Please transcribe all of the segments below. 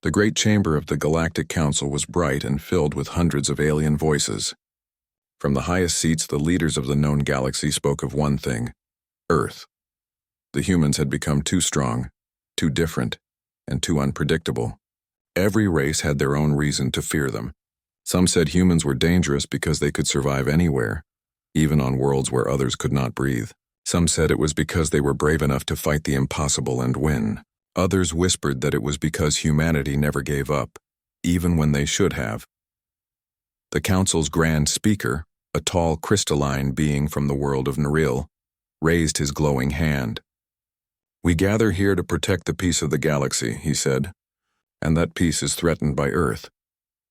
The great chamber of the Galactic Council was bright and filled with hundreds of alien voices. From the highest seats, the leaders of the known galaxy spoke of one thing: Earth. The humans had become too strong, too different, and too unpredictable. Every race had their own reason to fear them. Some said humans were dangerous because they could survive anywhere, even on worlds where others could not breathe. Some said it was because they were brave enough to fight the impossible and win. Others whispered that it was because humanity never gave up, even when they should have. The Council's Grand Speaker, a tall crystalline being from the world of Naril, raised his glowing hand. "We gather here to protect the peace of the galaxy," he said, "and that peace is threatened by Earth."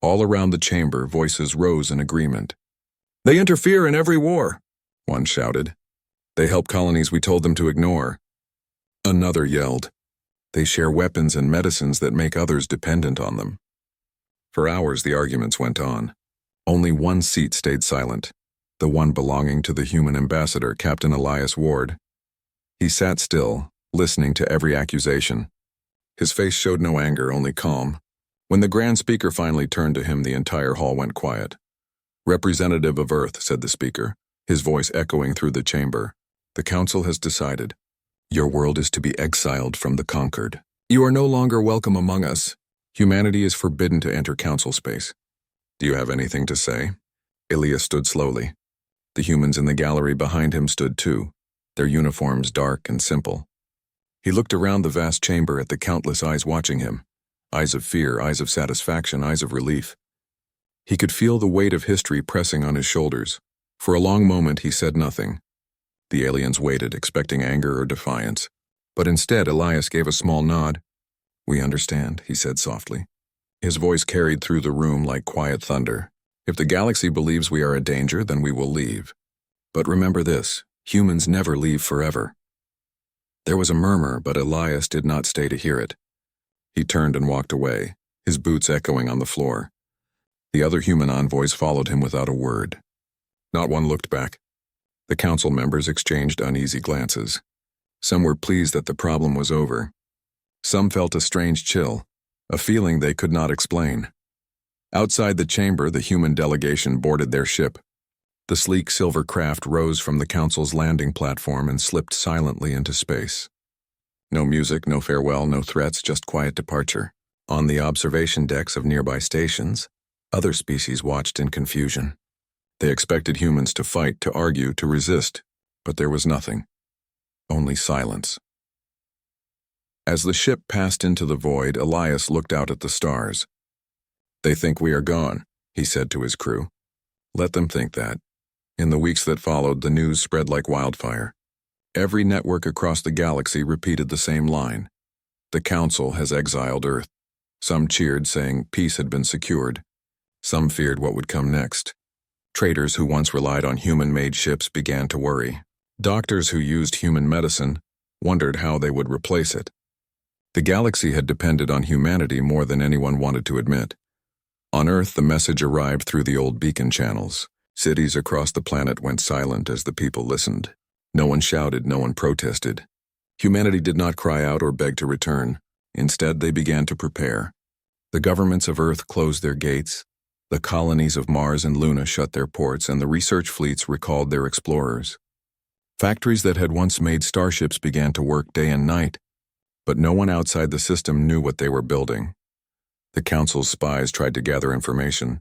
All around the chamber, voices rose in agreement. "They interfere in every war," one shouted. "They help colonies we told them to ignore." Another yelled, "They share weapons and medicines that make others dependent on them." For hours the arguments went on. Only one seat stayed silent, the one belonging to the human ambassador, Captain Elias Ward. He sat still, listening to every accusation. His face showed no anger, only calm. When the Grand Speaker finally turned to him, the entire hall went quiet. "Representative of Earth," said the speaker, his voice echoing through the chamber, "the Council has decided. Your world is to be exiled from the conquered. You are no longer welcome among us. Humanity is forbidden to enter Council space. Do you have anything to say?" Elias stood slowly. The humans in the gallery behind him stood too, their uniforms dark and simple. He looked around the vast chamber at the countless eyes watching him. Eyes of fear, eyes of satisfaction, eyes of relief. He could feel the weight of history pressing on his shoulders. For a long moment he said nothing. The aliens waited, expecting anger or defiance. But instead, Elias gave a small nod. "We understand," he said softly. His voice carried through the room like quiet thunder. "If the galaxy believes we are a danger, then we will leave. But remember this, humans never leave forever." There was a murmur, but Elias did not stay to hear it. He turned and walked away, his boots echoing on the floor. The other human envoys followed him without a word. Not one looked back. The council members exchanged uneasy glances. Some were pleased that the problem was over. Some felt a strange chill, a feeling they could not explain. Outside the chamber, the human delegation boarded their ship. The sleek silver craft rose from the council's landing platform and slipped silently into space. No music, no farewell, no threats, just quiet departure. On the observation decks of nearby stations, other species watched in confusion. They expected humans to fight, to argue, to resist, but there was nothing. Only silence. As the ship passed into the void, Elias looked out at the stars. "They think we are gone," he said to his crew. "Let them think that." In the weeks that followed, the news spread like wildfire. Every network across the galaxy repeated the same line. The Council has exiled Earth. Some cheered, saying peace had been secured. Some feared what would come next. Traders who once relied on human-made ships began to worry. Doctors who used human medicine wondered how they would replace it. The galaxy had depended on humanity more than anyone wanted to admit. On Earth, the message arrived through the old beacon channels. Cities across the planet went silent as the people listened. No one shouted, no one protested. Humanity did not cry out or beg to return. Instead, they began to prepare. The governments of Earth closed their gates. The colonies of Mars and Luna shut their ports, and the research fleets recalled their explorers. Factories that had once made starships began to work day and night, but no one outside the system knew what they were building. The Council's spies tried to gather information,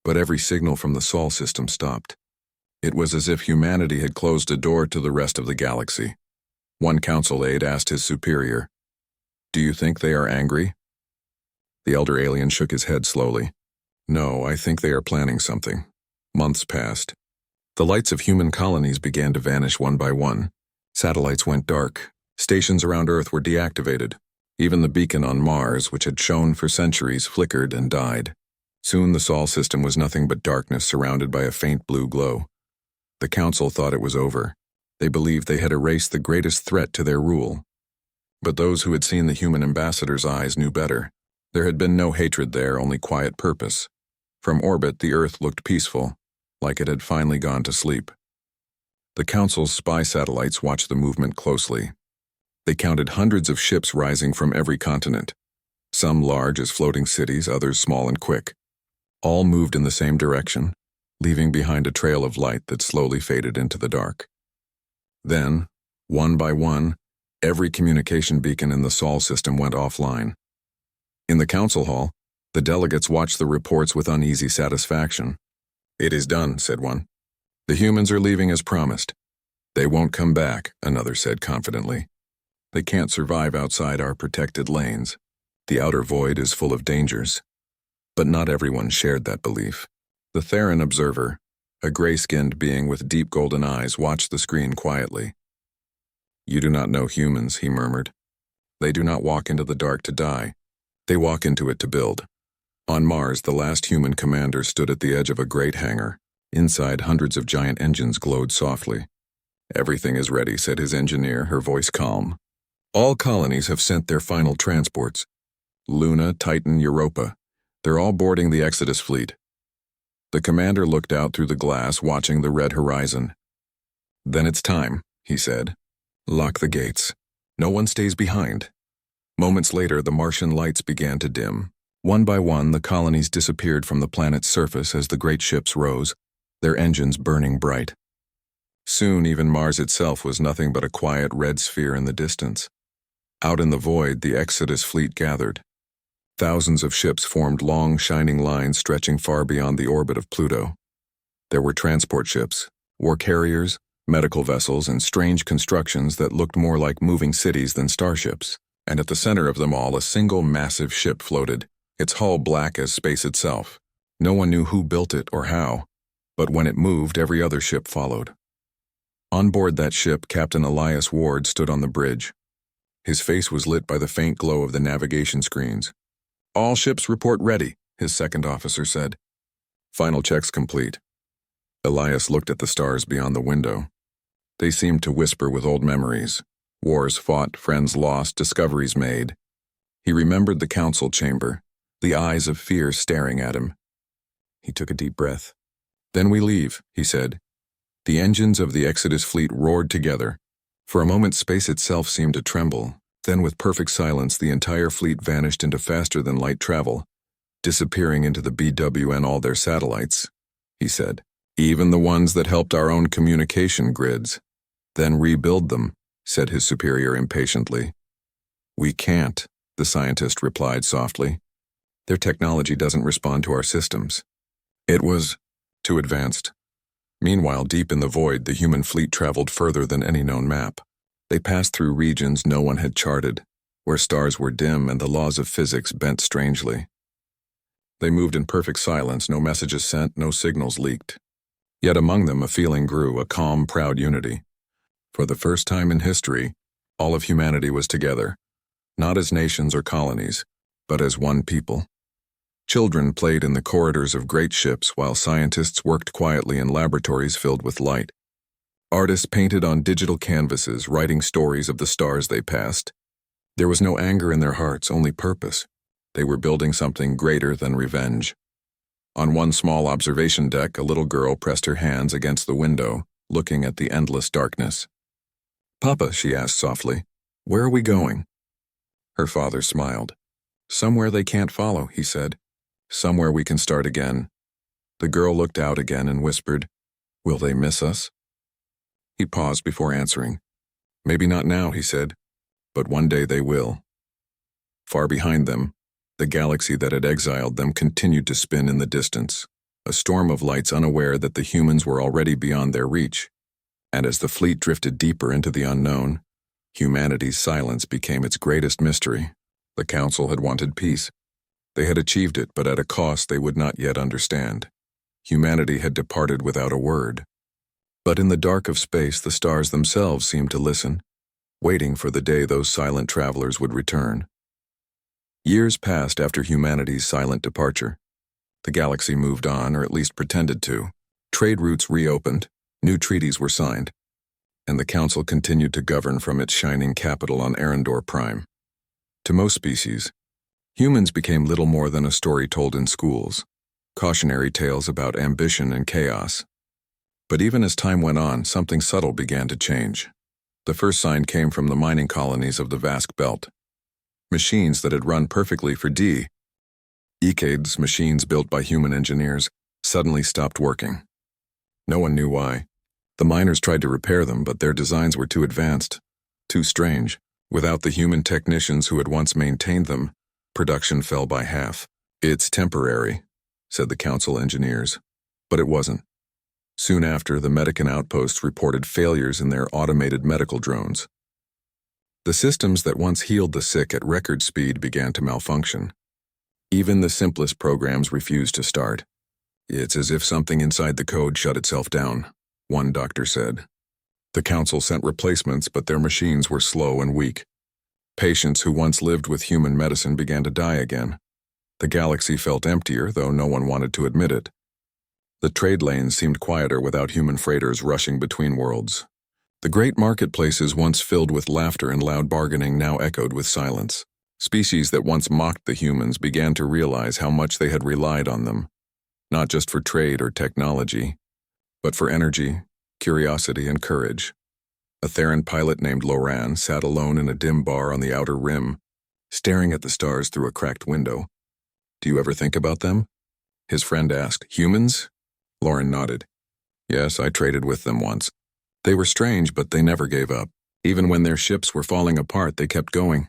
but every signal from the Sol system stopped. It was as if humanity had closed a door to the rest of the galaxy. One council aide asked his superior, "Do you think they are angry?" The elder alien shook his head slowly. "No, I think they are planning something." Months passed. The lights of human colonies began to vanish one by one. Satellites went dark. Stations around Earth were deactivated. Even the beacon on Mars, which had shone for centuries, flickered and died. Soon the Sol system was nothing but darkness surrounded by a faint blue glow. The Council thought it was over. They believed they had erased the greatest threat to their rule. But those who had seen the human ambassador's eyes knew better. There had been no hatred there, only quiet purpose. From orbit, the Earth looked peaceful, like it had finally gone to sleep. The Council's spy satellites watched the movement closely. They counted hundreds of ships rising from every continent. Some large as floating cities, others small and quick. All moved in the same direction, leaving behind a trail of light that slowly faded into the dark. Then, one by one, every communication beacon in the Sol system went offline. In the council hall, the delegates watched the reports with uneasy satisfaction. "It is done," said one. "The humans are leaving as promised." "They won't come back," another said confidently. "They can't survive outside our protected lanes. The outer void is full of dangers." But not everyone shared that belief. The Theran observer, a gray-skinned being with deep golden eyes, watched the screen quietly. "You do not know humans," he murmured. "They do not walk into the dark to die. They walk into it to build." On Mars, the last human commander stood at the edge of a great hangar. Inside, hundreds of giant engines glowed softly. "Everything is ready," said his engineer, her voice calm. "All colonies have sent their final transports. Luna, Titan, Europa. They're all boarding the Exodus fleet." The commander looked out through the glass, watching the red horizon. "Then it's time," he said. "Lock the gates. No one stays behind." Moments later, the Martian lights began to dim. One by one, the colonies disappeared from the planet's surface as the great ships rose, their engines burning bright. Soon, even Mars itself was nothing but a quiet red sphere in the distance. Out in the void, the Exodus fleet gathered. Thousands of ships formed long, shining lines stretching far beyond the orbit of Pluto. There were transport ships, war carriers, medical vessels, and strange constructions that looked more like moving cities than starships. And at the center of them all, a single massive ship floated, its hull black as space itself. No one knew who built it or how, but when it moved, every other ship followed. On board that ship, Captain Elias Ward stood on the bridge. His face was lit by the faint glow of the navigation screens. "All ships report ready," his second officer said. "Final checks complete." Elias looked at the stars beyond the window. They seemed to whisper with old memories. Wars fought, friends lost, discoveries made. He remembered the council chamber, the eyes of fear staring at him. He took a deep breath. "Then we leave," he said. The engines of the Exodus fleet roared together. For a moment, space itself seemed to tremble. Then, with perfect silence, the entire fleet vanished into faster-than-light travel, disappearing into the BW and all their satellites, he said. "Even the ones that helped our own communication grids." "Then rebuild them," said his superior impatiently. "We can't," the scientist replied softly. "Their technology doesn't respond to our systems. It was too advanced." Meanwhile, deep in the void, the human fleet traveled further than any known map. They passed through regions no one had charted, where stars were dim and the laws of physics bent strangely. They moved in perfect silence, no messages sent, no signals leaked. Yet among them a feeling grew, a calm, proud unity. For the first time in history, all of humanity was together, not as nations or colonies, but as one people. Children played in the corridors of great ships while scientists worked quietly in laboratories filled with light. Artists painted on digital canvases, writing stories of the stars they passed. There was no anger in their hearts, only purpose. They were building something greater than revenge. On one small observation deck, a little girl pressed her hands against the window, looking at the endless darkness. "Papa," she asked softly, "where are we going?" Her father smiled. "Somewhere they can't follow," he said. "Somewhere we can start again." The girl looked out again and whispered, "Will they miss us?" He paused before answering. "Maybe not now," he said, "but one day they will." Far behind them, the galaxy that had exiled them continued to spin in the distance, a storm of lights unaware that the humans were already beyond their reach. And as the fleet drifted deeper into the unknown, humanity's silence became its greatest mystery. The Council had wanted peace. They had achieved it, but at a cost they would not yet understand. Humanity had departed without a word. But in the dark of space, the stars themselves seemed to listen, waiting for the day those silent travelers would return. Years passed after humanity's silent departure. The galaxy moved on, or at least pretended to. Trade routes reopened, new treaties were signed, and the Council continued to govern from its shining capital on Arendor Prime. To most species, humans became little more than a story told in schools, cautionary tales about ambition and chaos. But even as time went on, something subtle began to change. The first sign came from the mining colonies of the Vask Belt. Machines that had run perfectly for decades, machines built by human engineers, suddenly stopped working. No one knew why. The miners tried to repair them, but their designs were too advanced, too strange. Without the human technicians who had once maintained them, production fell by half. "It's temporary," said the council engineers. But it wasn't. Soon after, the Medican outposts reported failures in their automated medical drones. The systems that once healed the sick at record speed began to malfunction. Even the simplest programs refused to start. "It's as if something inside the code shut itself down," one doctor said. The council sent replacements, but their machines were slow and weak. Patients who once lived with human medicine began to die again. The galaxy felt emptier, though no one wanted to admit it. The trade lanes seemed quieter without human freighters rushing between worlds. The great marketplaces, once filled with laughter and loud bargaining, now echoed with silence. Species that once mocked the humans began to realize how much they had relied on them, not just for trade or technology, but for energy, curiosity, and courage. A Theran pilot named Loran sat alone in a dim bar on the outer rim, staring at the stars through a cracked window. "Do you ever think about them?" his friend asked. "Humans?" Loran nodded. "Yes, I traded with them once. They were strange, but they never gave up. Even when their ships were falling apart, they kept going."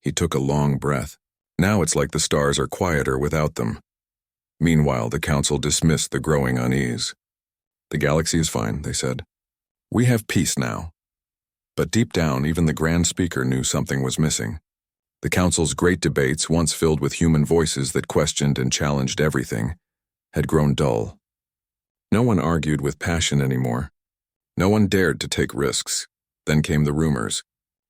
He took a long breath. "Now it's like the stars are quieter without them." Meanwhile, the council dismissed the growing unease. "The galaxy is fine," they said. "We have peace now." But deep down, even the Grand Speaker knew something was missing. The council's great debates, once filled with human voices that questioned and challenged everything, had grown dull. No one argued with passion anymore. No one dared to take risks. Then came the rumors.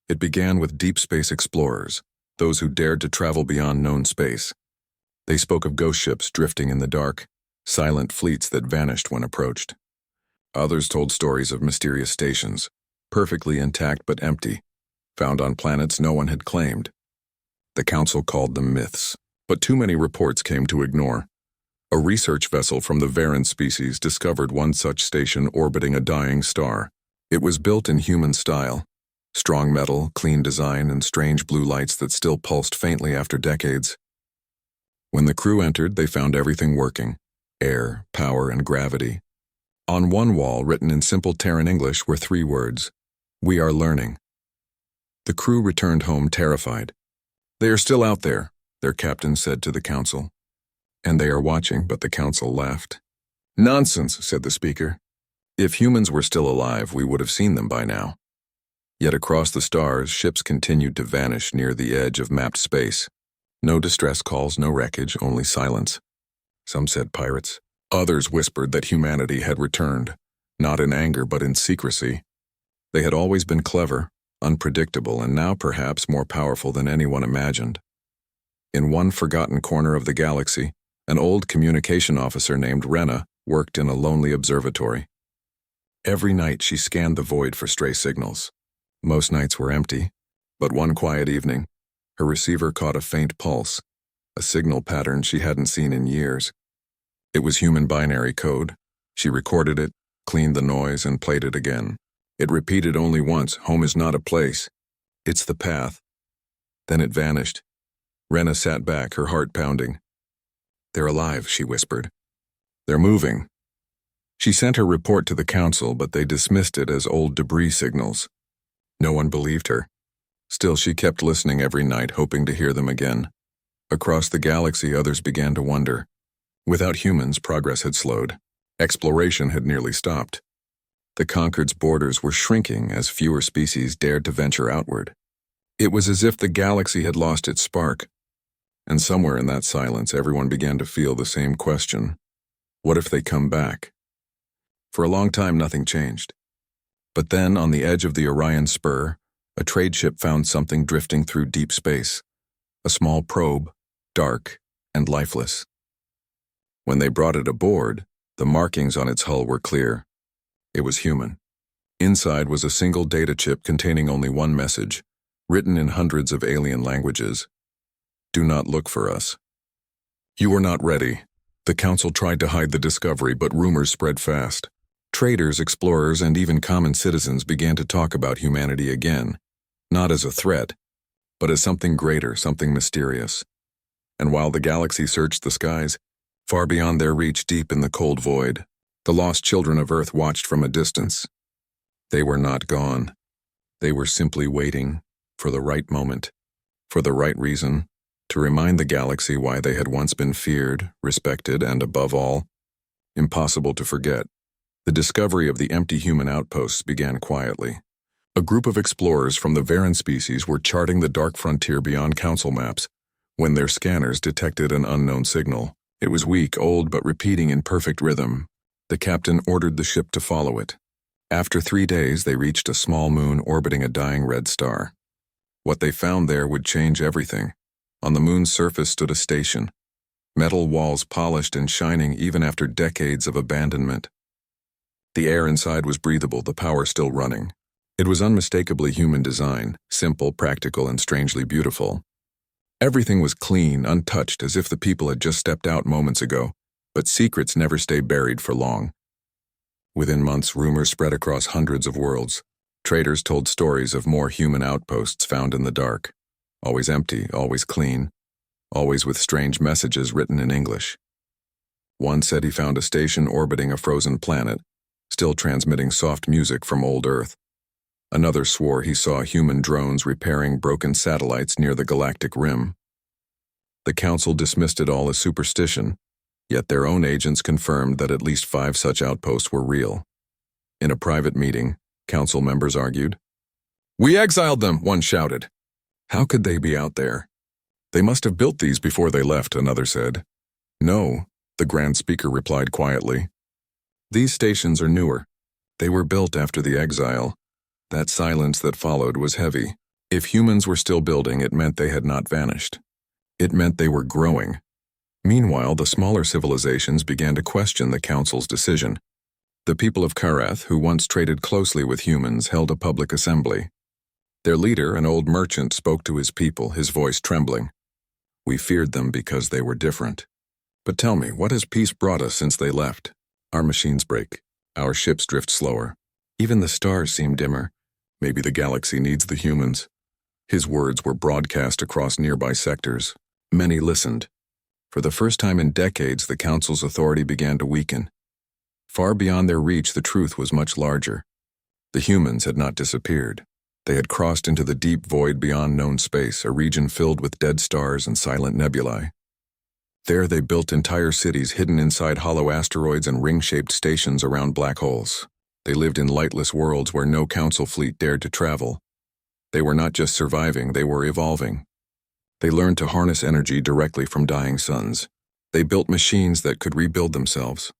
It began with deep space explorers, those who dared to travel beyond known space. They spoke of ghost ships drifting in the dark, silent fleets that vanished when approached. Others told stories of mysterious stations, perfectly intact but empty, found on planets no one had claimed. The council called them myths, but too many reports came to ignore. A research vessel from the Varan species discovered one such station orbiting a dying star. It was built in human style, strong metal, clean design, and strange blue lights that still pulsed faintly after decades. When the crew entered, they found everything working: air, power, and gravity. On one wall, written in simple Terran English, were 3 words: "We are learning." The crew returned home terrified. "They are still out there," their captain said to the council. "And they are watching," but the council laughed. "Nonsense," said the speaker. "If humans were still alive, we would have seen them by now." Yet across the stars, ships continued to vanish near the edge of mapped space. No distress calls, no wreckage, only silence. Some said pirates. Others whispered that humanity had returned, not in anger but in secrecy. They had always been clever, unpredictable, and now perhaps more powerful than anyone imagined. In one forgotten corner of the galaxy, an old communication officer named Rena worked in a lonely observatory. Every night she scanned the void for stray signals. Most nights were empty, but one quiet evening, her receiver caught a faint pulse, a signal pattern she hadn't seen in years. It was human binary code. She recorded it, cleaned the noise, and played it again. It repeated only once: "Home is not a place. It's the path." Then it vanished. Rena sat back, her heart pounding. "They're alive," she whispered. "They're moving." She sent her report to the council, but they dismissed it as old debris signals. No one believed her. Still, she kept listening every night, hoping to hear them again. Across the galaxy, others began to wonder. Without humans, progress had slowed. Exploration had nearly stopped. The Concord's borders were shrinking as fewer species dared to venture outward. It was as if the galaxy had lost its spark. And somewhere in that silence, everyone began to feel the same question: what if they come back? For a long time, nothing changed. But then, on the edge of the Orion Spur, a trade ship found something drifting through deep space. A small probe, dark and lifeless. When they brought it aboard, the markings on its hull were clear. It was human. Inside was a single data chip containing only one message, written in hundreds of alien languages: "Do not look for us." You were not ready. The council tried to hide the discovery, but rumors spread fast. Traders, explorers, and even common citizens began to talk about humanity again, not as a threat, but as something greater, something mysterious. And while the galaxy searched the skies, far beyond their reach deep in the cold void, the lost children of Earth watched from a distance. They were not gone. They were simply waiting for the right moment, for the right reason, to remind the galaxy why they had once been feared, respected, and above all, impossible to forget. The discovery of the empty human outposts began quietly. A group of explorers from the Varan species were charting the dark frontier beyond council maps when their scanners detected an unknown signal. It was weak, old, but repeating in perfect rhythm. The captain ordered the ship to follow it. After 3 days, they reached a small moon orbiting a dying red star. What they found there would change everything. On the moon's surface stood a station, metal walls polished and shining even after decades of abandonment. The air inside was breathable, the power still running. It was unmistakably human design, simple, practical, and strangely beautiful. Everything was clean, untouched, as if the people had just stepped out moments ago, but secrets never stay buried for long. Within months, rumors spread across hundreds of worlds. Traders told stories of more human outposts found in the dark, always empty, always clean, always with strange messages written in English. One said he found a station orbiting a frozen planet, still transmitting soft music from old Earth. Another swore he saw human drones repairing broken satellites near the galactic rim. The council dismissed it all as superstition, yet their own agents confirmed that at least 5 such outposts were real. In a private meeting, council members argued. "We exiled them," one shouted. "How could they be out there?" "They must have built these before they left," another said. "No," the Grand Speaker replied quietly. "These stations are newer. They were built after the exile." That silence that followed was heavy. If humans were still building, it meant they had not vanished. It meant they were growing. Meanwhile, the smaller civilizations began to question the council's decision. The people of Karath, who once traded closely with humans, held a public assembly. Their leader, an old merchant, spoke to his people, his voice trembling. "We feared them because they were different. But tell me, what has peace brought us since they left? Our machines break. Our ships drift slower. Even the stars seem dimmer. Maybe the galaxy needs the humans." His words were broadcast across nearby sectors. Many listened. For the first time in decades, the council's authority began to weaken. Far beyond their reach, the truth was much larger. The humans had not disappeared. They had crossed into the deep void beyond known space, a region filled with dead stars and silent nebulae. There they built entire cities hidden inside hollow asteroids and ring-shaped stations around black holes. They lived in lightless worlds where no council fleet dared to travel. They were not just surviving, they were evolving. They learned to harness energy directly from dying suns. They built machines that could rebuild themselves.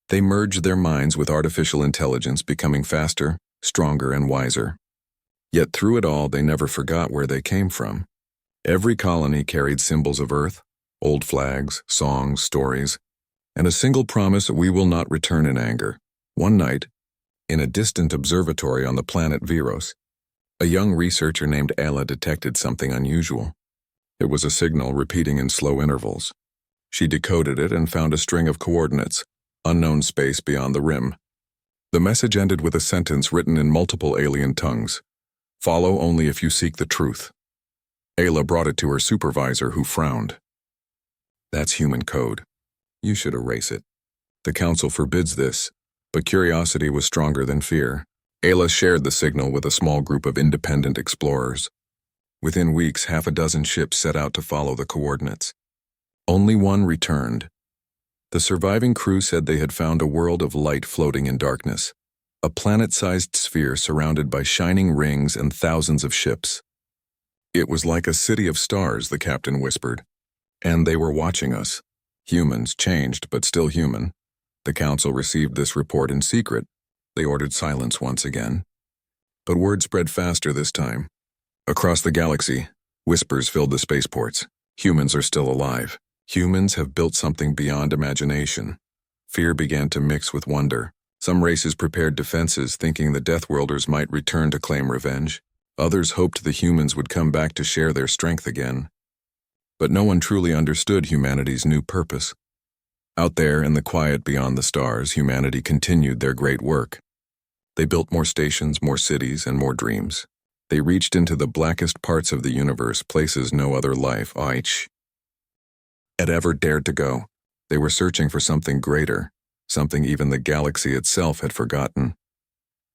They merged their minds with artificial intelligence, becoming faster, stronger, and wiser. Yet through it all, they never forgot where they came from. Every colony carried symbols of Earth, old flags, songs, stories, and a single promise: we will not return in anger. One night, in a distant observatory on the planet Veros, a young researcher named Ayla detected something unusual. It was a signal repeating in slow intervals. She decoded it and found a string of coordinates, unknown space beyond the rim. The message ended with a sentence written in multiple alien tongues: "Follow only if you seek the truth." Ayla brought it to her supervisor, who frowned. "That's human code. You should erase it. The council forbids this." But curiosity was stronger than fear. Ayla shared the signal with a small group of independent explorers. Within weeks, 6 ships set out to follow the coordinates. Only one returned. The surviving crew said they had found a world of light floating in darkness, a planet-sized sphere surrounded by shining rings and thousands of ships. "It was like a city of stars," the captain whispered. "And they were watching us. Humans, changed, but still human." The council received this report in secret. They ordered silence once again. But word spread faster this time. Across the galaxy, whispers filled the spaceports. Humans are still alive. Humans have built something beyond imagination. Fear began to mix with wonder. Some races prepared defenses, thinking the DEATHWORLDers might return to claim revenge. Others hoped the humans would come back to share their strength again. But no one truly understood humanity's new purpose. Out there in the quiet beyond the stars, humanity continued their great work. They built more stations, more cities, and more dreams. They reached into the blackest parts of the universe, places no other life had ever dared to go. They were searching for something greater, something even the galaxy itself had forgotten.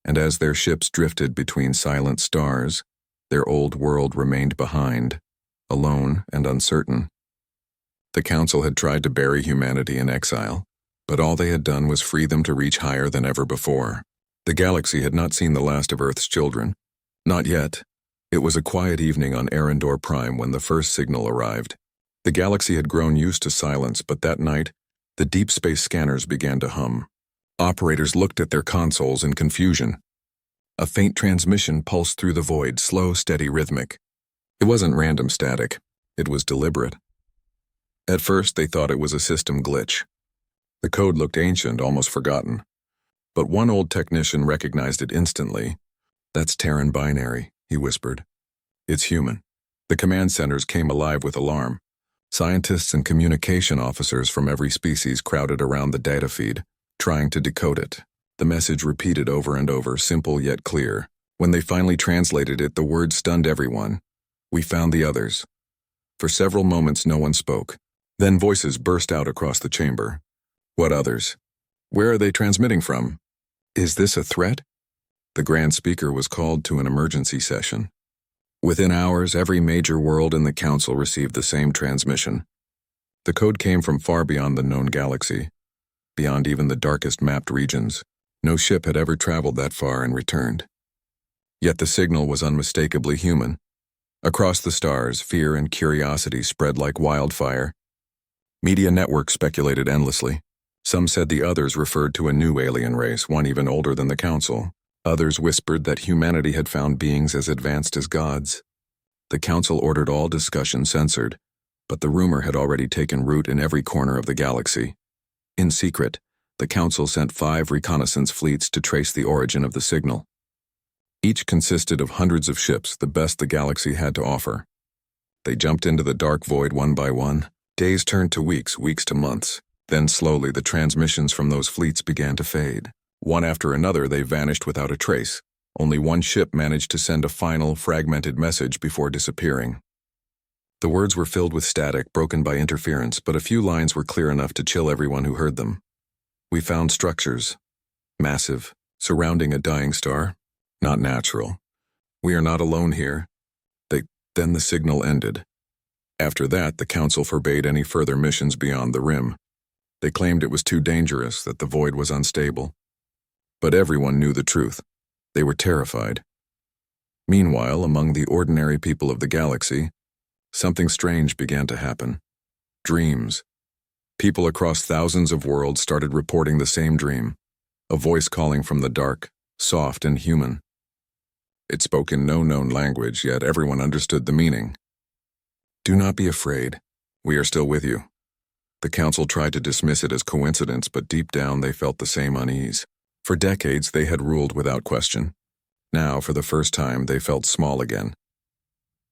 And as their ships drifted between silent stars, their old world remained behind, alone and uncertain. The Council had tried to bury humanity in exile, but all they had done was free them to reach higher than ever before. The galaxy had not seen the last of Earth's children. Not yet. It was a quiet evening on Arendor Prime when the first signal arrived. The galaxy had grown used to silence, but that night, the deep space scanners began to hum. Operators looked at their consoles in confusion. A faint transmission pulsed through the void, slow, steady, rhythmic. It wasn't random static. It was deliberate. At first, they thought it was a system glitch. The code looked ancient, almost forgotten. But one old technician recognized it instantly. "That's Terran binary," he whispered. "It's human." The command centers came alive with alarm. Scientists and communication officers from every species crowded around the data feed, trying to decode it. The message repeated over and over, simple yet clear. When they finally translated it, the words stunned everyone. "We found the others." For several moments, no one spoke. Then voices burst out across the chamber. "What others? Where are they transmitting from? Is this a threat?" The Grand Speaker was called to an emergency session. Within hours, every major world in the Council received the same transmission. The code came from far beyond the known galaxy, beyond even the darkest mapped regions. No ship had ever traveled that far and returned. Yet the signal was unmistakably human. Across the stars, fear and curiosity spread like wildfire. Media networks speculated endlessly. Some said the others referred to a new alien race, one even older than the Council. Others whispered that humanity had found beings as advanced as gods. The Council ordered all discussion censored, but the rumor had already taken root in every corner of the galaxy. In secret, the Council sent 5 reconnaissance fleets to trace the origin of the signal. Each consisted of hundreds of ships, the best the galaxy had to offer. They jumped into the dark void one by one. Days turned to weeks, weeks to months. Then slowly the transmissions from those fleets began to fade. One after another, they vanished without a trace. Only one ship managed to send a final, fragmented message before disappearing. The words were filled with static, broken by interference, but a few lines were clear enough to chill everyone who heard them. "We found structures. Massive, surrounding a dying star. Not natural. We are not alone here." Then the signal ended. After that, the Council forbade any further missions beyond the rim. They claimed it was too dangerous, that the void was unstable. But everyone knew the truth. They were terrified. Meanwhile, among the ordinary people of the galaxy, something strange began to happen. Dreams. People across thousands of worlds started reporting the same dream, a voice calling from the dark, soft and human. It spoke in no known language, yet everyone understood the meaning. "Do not be afraid. We are still with you." The Council tried to dismiss it as coincidence, but deep down they felt the same unease. For decades they had ruled without question. Now, for the first time, they felt small again.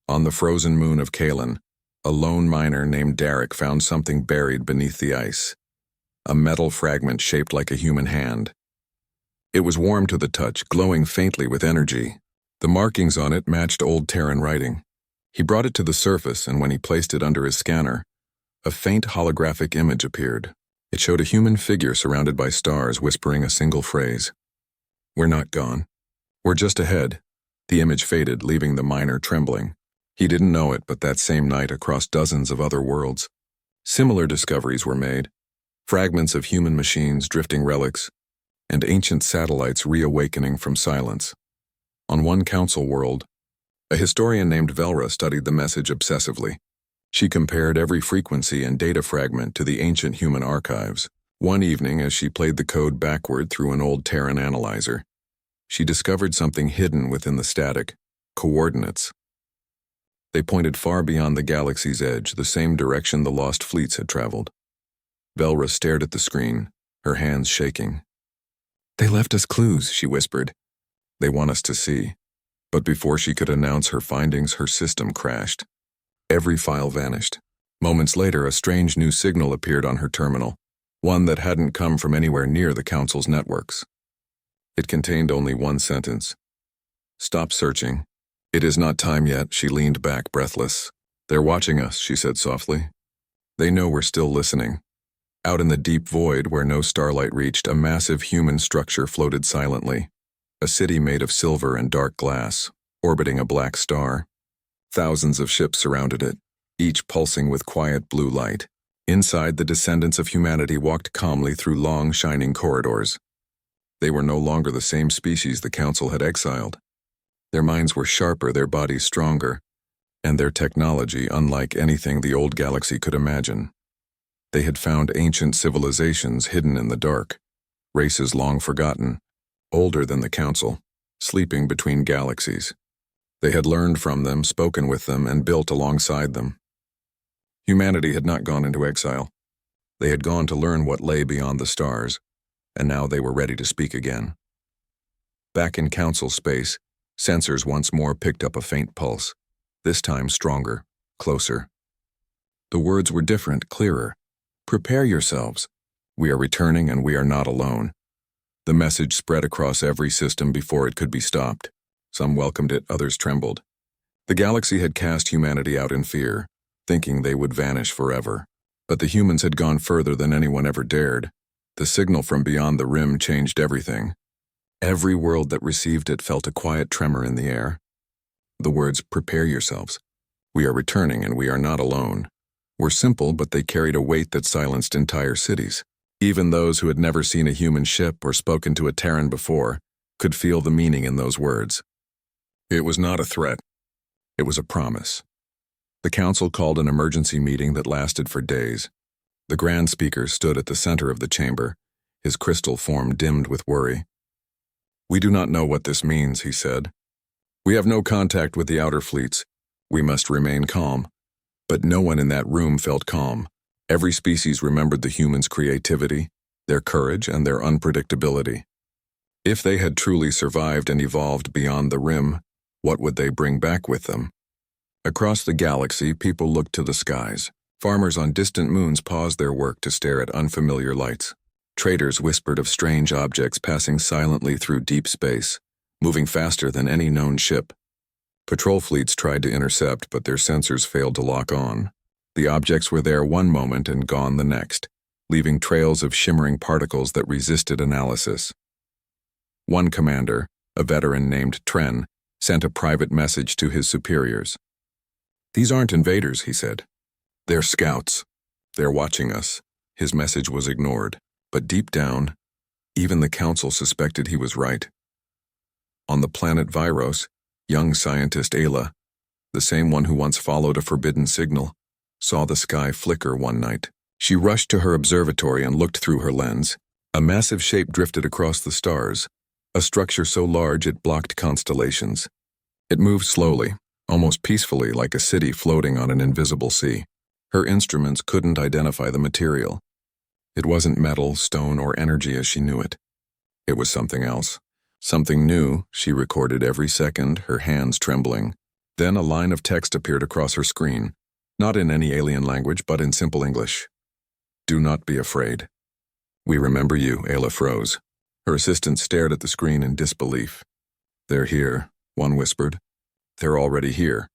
On the frozen moon of Kalen, a lone miner named Derek found something buried beneath the ice. A metal fragment shaped like a human hand. It was warm to the touch, glowing faintly with energy. The markings on it matched old Terran writing. He brought it to the surface, and when he placed it under his scanner, a faint holographic image appeared. It showed a human figure surrounded by stars whispering a single phrase. "We're not gone. We're just ahead." The image faded, leaving the miner trembling. He didn't know it, but that same night, across dozens of other worlds, similar discoveries were made. Fragments of human machines, drifting relics, and ancient satellites reawakening from silence. On one Council world, a historian named Velra studied the message obsessively. She compared every frequency and data fragment to the ancient human archives. One evening, as she played the code backward through an old Terran analyzer, she discovered something hidden within the static: coordinates. They pointed far beyond the galaxy's edge, the same direction the lost fleets had traveled. Velra stared at the screen, her hands shaking. "They left us clues," she whispered. "They want us to see." But before she could announce her findings, her system crashed. Every file vanished. Moments later, a strange new signal appeared on her terminal, one that hadn't come from anywhere near the Council's networks. It contained only one sentence: "Stop searching. "It is not time yet," she leaned back, breathless. "They're watching us," she said softly. "They know we're still listening." Out in the deep void where no starlight reached, a massive human structure floated silently. A city made of silver and dark glass, orbiting a black star. Thousands of ships surrounded it, each pulsing with quiet blue light. Inside, the descendants of humanity walked calmly through long, shining corridors. They were no longer the same species the Council had exiled. Their minds were sharper, their bodies stronger, and their technology unlike anything the old galaxy could imagine. They had found ancient civilizations hidden in the dark, races long forgotten, older than the Council, sleeping between galaxies. They had learned from them, spoken with them, and built alongside them. Humanity had not gone into exile. They had gone to learn what lay beyond the stars, and now they were ready to speak again. Back in Council space, sensors once more picked up a faint pulse, this time stronger, closer. The words were different, clearer. "Prepare yourselves. We are returning and we are not alone." The message spread across every system before it could be stopped. Some welcomed it, others trembled. The galaxy had cast humanity out in fear, thinking they would vanish forever. But the humans had gone further than anyone ever dared. The signal from beyond the rim changed everything. Every world that received it felt a quiet tremor in the air. The words, "Prepare yourselves. We are returning and we are not alone," were simple, but they carried a weight that silenced entire cities. Even those who had never seen a human ship or spoken to a Terran before could feel the meaning in those words. It was not a threat. It was a promise. The Council called an emergency meeting that lasted for days. The Grand Speaker stood at the center of the chamber, his crystal form dimmed with worry. "We do not know what this means," he said. "We have no contact with the outer fleets. We must remain calm." But no one in that room felt calm. Every species remembered the humans' creativity, their courage, and their unpredictability. If they had truly survived and evolved beyond the rim, what would they bring back with them? Across the galaxy, people looked to the skies. Farmers on distant moons paused their work to stare at unfamiliar lights. Traders whispered of strange objects passing silently through deep space, moving faster than any known ship. Patrol fleets tried to intercept, but their sensors failed to lock on. The objects were there one moment and gone the next, leaving trails of shimmering particles that resisted analysis. One commander, a veteran named Tren, sent a private message to his superiors. "These aren't invaders," he said. "They're scouts. They're watching us." His message was ignored, but deep down, even the Council suspected he was right. On the planet Viros, young scientist Ayla, the same one who once followed a forbidden signal, saw the sky flicker one night. She rushed to her observatory and looked through her lens. A massive shape drifted across the stars, a structure so large it blocked constellations. It moved slowly, almost peacefully, like a city floating on an invisible sea. Her instruments couldn't identify the material. It wasn't metal, stone, or energy as she knew it. It was something else. Something new, she recorded every second, her hands trembling. Then a line of text appeared across her screen, not in any alien language, but in simple English. "Do not be afraid. We remember you," Ayla froze. Her assistant stared at the screen in disbelief. "They're here," one whispered. "They're already here."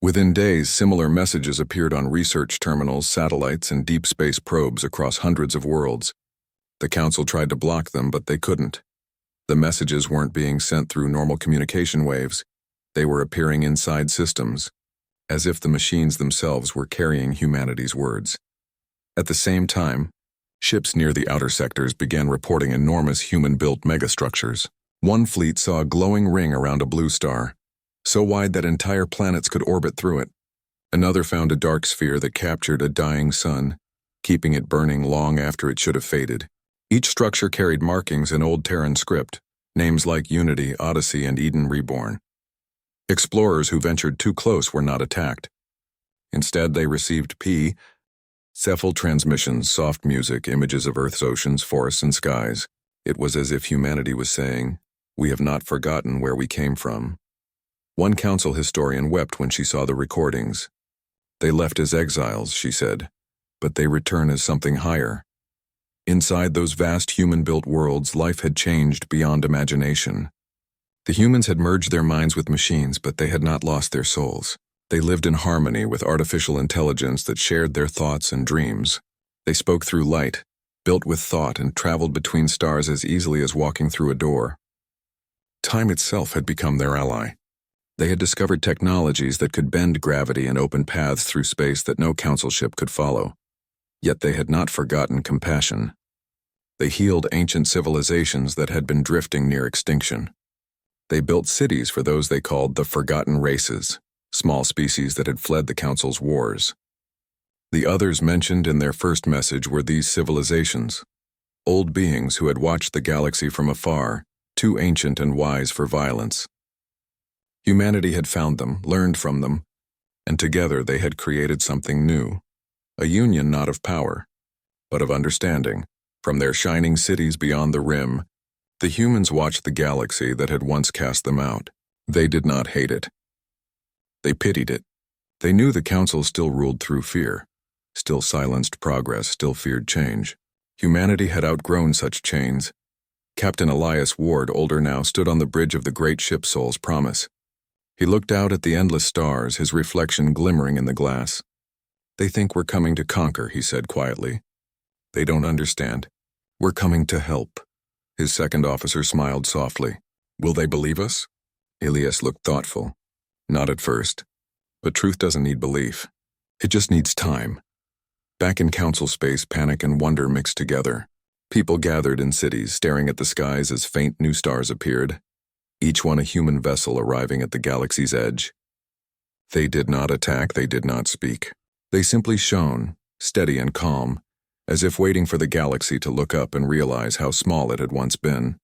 Within days, similar messages appeared on research terminals, satellites, and deep space probes across hundreds of worlds. The Council tried to block them, but they couldn't. The messages weren't being sent through normal communication waves. They were appearing inside systems, as if the machines themselves were carrying humanity's words. At the same time, ships near the outer sectors began reporting enormous human-built megastructures. One fleet saw a glowing ring around a blue star, so wide that entire planets could orbit through it. Another found a dark sphere that captured a dying sun, keeping it burning long after it should have faded. Each structure carried markings in Old Terran script, names like Unity, Odyssey, and Eden Reborn. Explorers who ventured too close were not attacked. Instead, they received cephal transmissions, soft music, images of Earth's oceans, forests, and skies. It was as if humanity was saying, "We have not forgotten where we came from." One Council historian wept when she saw the recordings. "They left as exiles," she said, "but they return as something higher." Inside those vast human-built worlds, life had changed beyond imagination. The humans had merged their minds with machines, but they had not lost their souls. They lived in harmony with artificial intelligence that shared their thoughts and dreams. They spoke through light, built with thought, and traveled between stars as easily as walking through a door. Time itself had become their ally. They had discovered technologies that could bend gravity and open paths through space that no council ship could follow. Yet they had not forgotten compassion. They healed ancient civilizations that had been drifting near extinction. They built cities for those they called the forgotten races, small species that had fled the council's wars. The others mentioned in their first message were these civilizations, old beings who had watched the galaxy from afar, too ancient and wise for violence. Humanity had found them, learned from them, and together they had created something new, a union not of power, but of understanding. From their shining cities beyond the rim, the humans watched the galaxy that had once cast them out. They did not hate it. They pitied it. They knew the council still ruled through fear, still silenced progress, still feared change. Humanity had outgrown such chains. Captain Elias Ward, older now, stood on the bridge of the great ship Soul's Promise. He looked out at the endless stars, his reflection glimmering in the glass. "They think we're coming to conquer," he said quietly. "They don't understand. We're coming to help." His second officer smiled softly. "Will they believe us?" Elias looked thoughtful. "Not at first. But truth doesn't need belief. It just needs time." Back in council space, panic and wonder mixed together. People gathered in cities, staring at the skies as faint new stars appeared, each one a human vessel arriving at the galaxy's edge. They did not attack, they did not speak. They simply shone, steady and calm, as if waiting for the galaxy to look up and realize how small it had once been.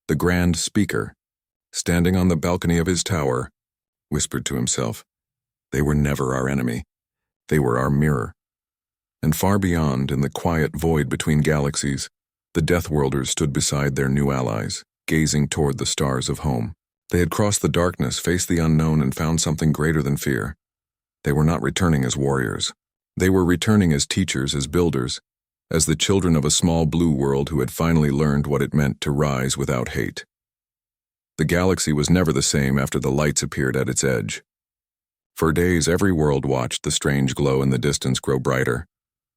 The Grand Speaker, standing on the balcony of his tower, whispered to himself, "They were never our enemy. They were our mirror." And far beyond, in the quiet void between galaxies, the Deathworlders stood beside their new allies, gazing toward the stars of home. They had crossed the darkness, faced the unknown, and found something greater than fear. They were not returning as warriors. They were returning as teachers, as builders, as the children of a small blue world who had finally learned what it meant to rise without hate. The galaxy was never the same after the lights appeared at its edge. For days, every world watched the strange glow in the distance grow brighter,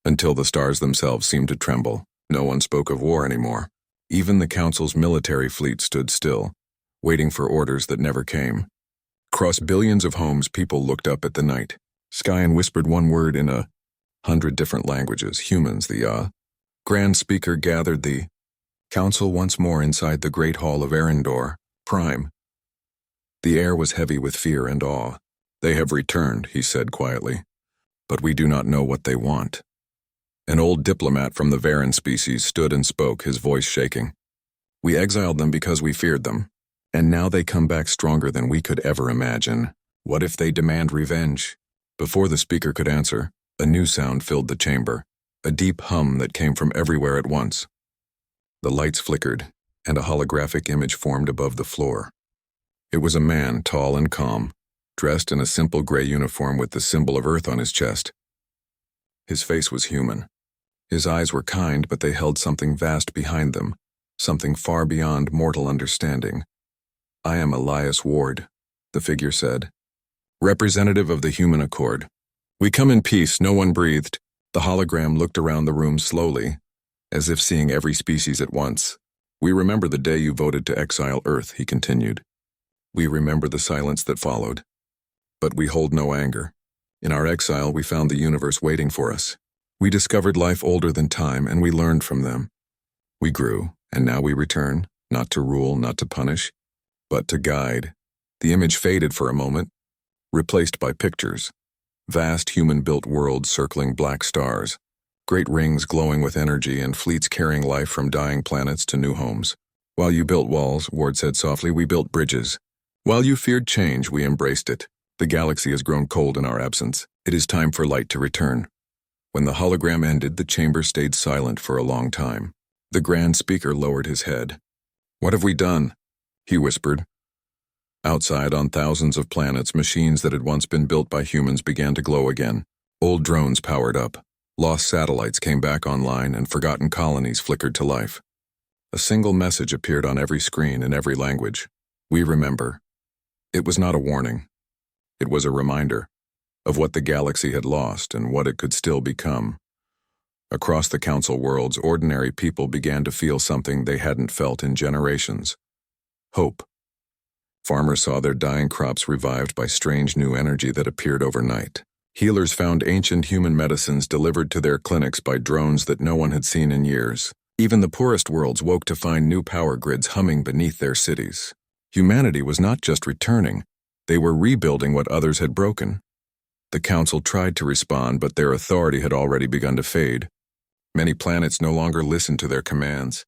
until the stars themselves seemed to tremble. No one spoke of war anymore. Even the Council's military fleet stood still, waiting for orders that never came. Across billions of homes, people looked up at the night sky and whispered one word in 100 different languages. Humans, the Grand Speaker gathered the Council once more inside the great hall of Arendor, Prime. The air was heavy with fear and awe. "They have returned," he said quietly, "but we do not know what they want." An old diplomat from the Varan species stood and spoke, his voice shaking. "We exiled them because we feared them, and now they come back stronger than we could ever imagine. What if they demand revenge?" Before the speaker could answer, a new sound filled the chamber, a deep hum that came from everywhere at once. The lights flickered, and a holographic image formed above the floor. It was a man, tall and calm, dressed in a simple gray uniform with the symbol of Earth on his chest. His face was human. His eyes were kind, but they held something vast behind them, something far beyond mortal understanding. "I am Elias Ward," the figure said, "representative of the human accord. We come in peace." No one breathed. The hologram looked around the room slowly, as if seeing every species at once. "We remember the day you voted to exile Earth," he continued. "We remember the silence that followed. But we hold no anger. In our exile, we found the universe waiting for us. We discovered life older than time, and we learned from them. We grew, and now we return, not to rule, not to punish, but to guide." The image faded for a moment, replaced by pictures. Vast human-built worlds circling black stars, great rings glowing with energy, and fleets carrying life from dying planets to new homes. "While you built walls," Ward said softly, "we built bridges. While you feared change, we embraced it. The galaxy has grown cold in our absence. It is time for light to return." When the hologram ended, the chamber stayed silent for a long time. The Grand Speaker lowered his head. "What have we done?" he whispered. Outside, on thousands of planets, machines that had once been built by humans began to glow again. Old drones powered up. Lost satellites came back online, and forgotten colonies flickered to life. A single message appeared on every screen in every language. We remember. It was not a warning. It was a reminder of what the galaxy had lost and what it could still become. Across the Council worlds, ordinary people began to feel something they hadn't felt in generations. Hope. Farmers saw their dying crops revived by strange new energy that appeared overnight. Healers found ancient human medicines delivered to their clinics by drones that no one had seen in years. Even the poorest worlds woke to find new power grids humming beneath their cities. Humanity was not just returning, they were rebuilding what others had broken. The Council tried to respond, but their authority had already begun to fade. Many planets no longer listened to their commands.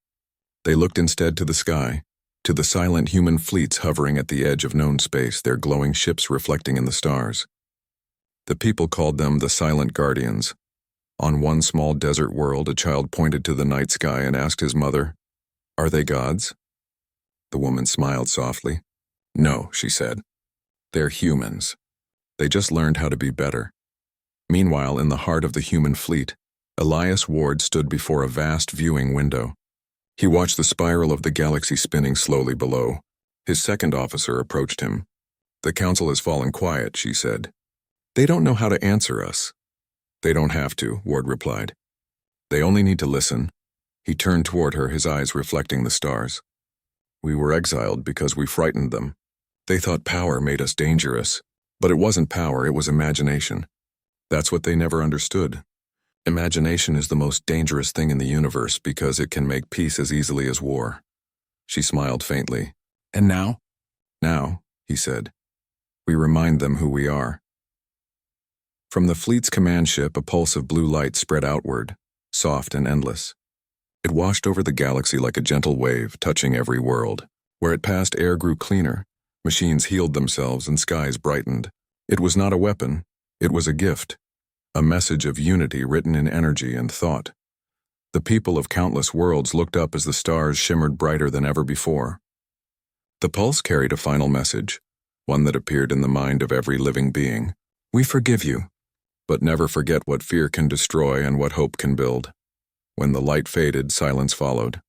They looked instead to the sky, to the silent human fleets hovering at the edge of known space, their glowing ships reflecting in the stars. The people called them the Silent Guardians. On one small desert world, a child pointed to the night sky and asked his mother, "Are they gods?" The woman smiled softly. "No," she said. "They're humans. They just learned how to be better." Meanwhile, in the heart of the human fleet, Elias Ward stood before a vast viewing window. He watched the spiral of the galaxy spinning slowly below. His second officer approached him. "The Council has fallen quiet," she said. "They don't know how to answer us." "They don't have to," Ward replied. "They only need to listen." He turned toward her, his eyes reflecting the stars. "We were exiled because we frightened them. They thought power made us dangerous. But it wasn't power, it was imagination. That's what they never understood. Imagination is the most dangerous thing in the universe because it can make peace as easily as war." She smiled faintly. "And now?" "Now," he said, "we remind them who we are." From the fleet's command ship, a pulse of blue light spread outward, soft and endless. It washed over the galaxy like a gentle wave, touching every world. Where it passed, air grew cleaner, machines healed themselves, and skies brightened. It was not a weapon, it was a gift. A message of unity written in energy and thought. The people of countless worlds looked up as the stars shimmered brighter than ever before. The pulse carried a final message, one that appeared in the mind of every living being. "We forgive you, but never forget what fear can destroy and what hope can build." When the light faded, silence followed.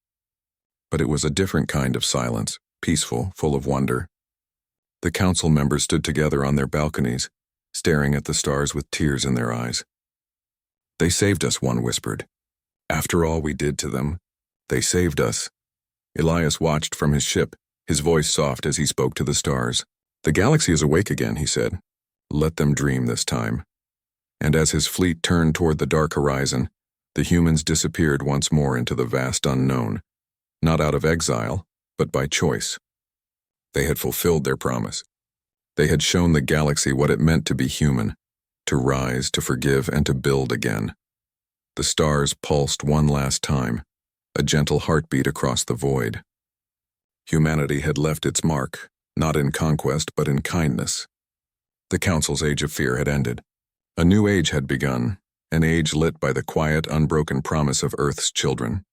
But it was a different kind of silence, peaceful, full of wonder. The Council members stood together on their balconies, staring at the stars with tears in their eyes. "They saved us," one whispered. "After all we did to them, they saved us." Elias watched from his ship, his voice soft as he spoke to the stars. "The galaxy is awake again," he said. "Let them dream this time." And as his fleet turned toward the dark horizon, the humans disappeared once more into the vast unknown, not out of exile, but by choice. They had fulfilled their promise. They had shown the galaxy what it meant to be human, to rise, to forgive, and to build again. The stars pulsed one last time, a gentle heartbeat across the void. Humanity had left its mark, not in conquest, but in kindness. The Council's age of fear had ended. A new age had begun, an age lit by the quiet, unbroken promise of Earth's children.